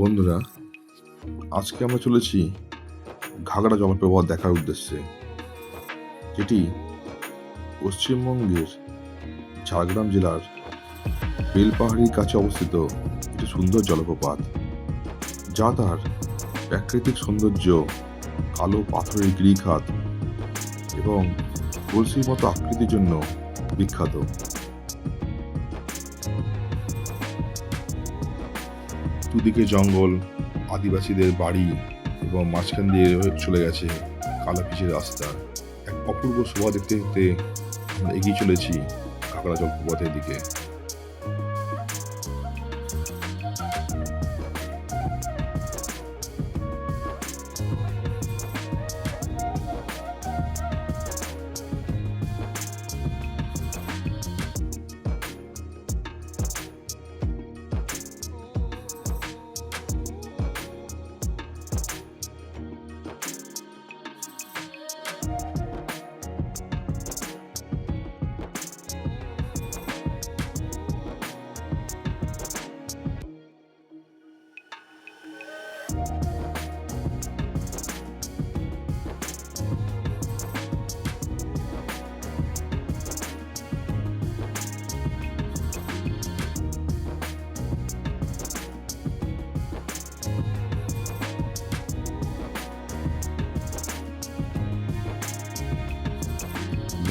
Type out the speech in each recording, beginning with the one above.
বন্ধুরা, আজকে আমরা চলেছি ঘাগড়া জলপ্রপাত দেখার উদ্দেশ্যে, যেটি পশ্চিমবঙ্গের ঝাড়গ্রাম জেলার বেলপাহাড়ির কাছে অবস্থিত একটি সুন্দর জলপ্রপাত, যা তার প্রাকৃতিক সৌন্দর্য, কালো পাথরের গিরিখাত এবং কলসির মতো আকৃতির জন্য বিখ্যাত। দুদিকে জঙ্গল, আদিবাসীদের বাড়ি এবং মাঝখান দিয়ে চলে গেছে কালো পিচের রাস্তা। এক অপূর্ব শোভা দেখতে দেখতে আমরা এগিয়ে চলেছি ঘাগড়া জলপ্রপাতের দিকে।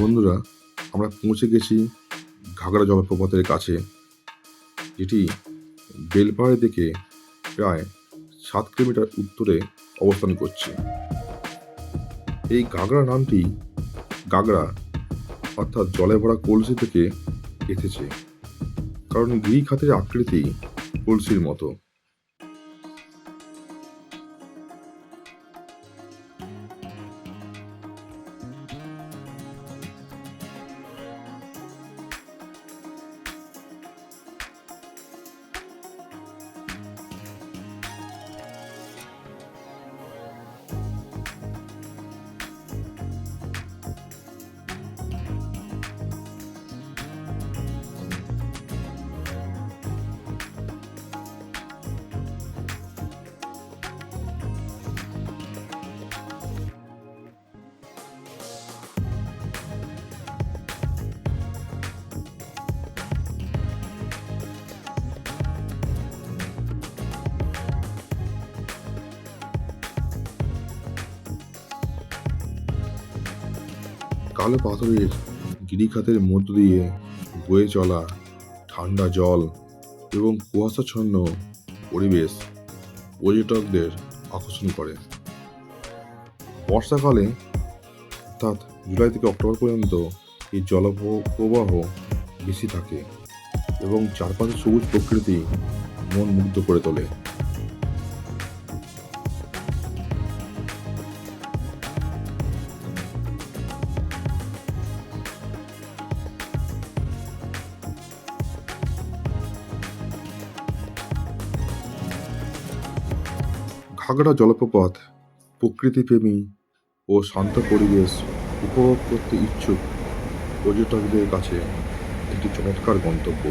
বন্ধুরা, আমরা পৌঁছে গেছি ঘাগড়া জলপ্রপাতের কাছে, যেটি বেলপাহাড়ি থেকে প্রায় 7 কিলোমিটার উত্তরে অবস্থান করছে। এই ঘাগড়া নামটি গাগড়া অর্থাৎ জলে ভরা কলসি থেকে এসেছে, কারণ গিরিখাতের আকৃতি কলসির মতো। কালো পাথরের গিরিখাতের মধ্য দিয়ে বয়ে চলা ঠান্ডা জল এবং কুয়াশাচ্ছন্ন পরিবেশ পর্যটকদের আকর্ষণ করে। বর্ষাকালে অর্থাৎ জুলাই থেকে অক্টোবর পর্যন্ত এই জলপ্রবাহ বেশি থাকে এবং চারপাশে সবুজ প্রকৃতি মন মুগ্ধ করে তোলে। ঘাগড়া জলপ্রপাত প্রকৃতিপ্রেমী ও শান্ত পরিবেশ উপভোগ করতে ইচ্ছুক পর্যটকদের কাছে একটি চমৎকার গন্তব্য।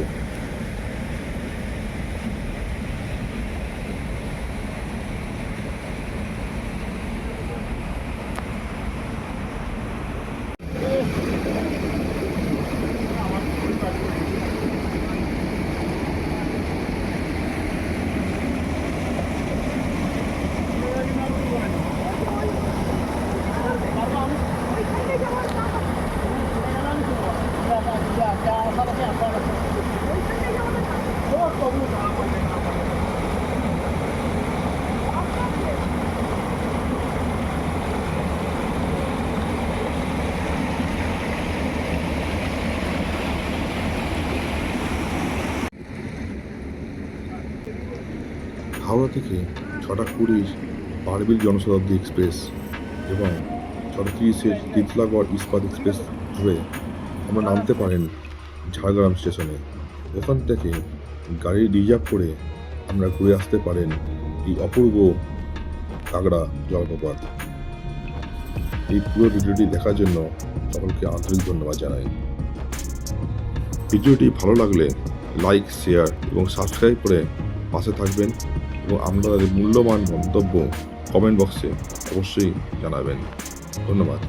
হাওড়া থেকে 6:20 বারবিল জনশতাব্দী এক্সপ্রেস এবং 6:30 তিতলাগড় ইস্পাত এক্সপ্রেস ধরে আমরা নামতে পারেন ঝাড়গ্রাম স্টেশনে। ওখান থেকে গাড়ি রিজার্ভ করে আমরা ঘুরে আসতে পারেন এই অপূর্ব ঘাগড়া জলপ্রপাত। এই পুরো ভিডিওটি দেখার জন্য সকলকে আন্তরিক ধন্যবাদ জানাই। ভিডিওটি ভালো লাগলে লাইক, শেয়ার এবং সাবস্ক্রাইব করে পাশে থাকবেন। এবং আপনাদের মূল্যবান মন্তব্য কমেন্ট বক্সে অবশ্যই জানাবেন। ধন্যবাদ।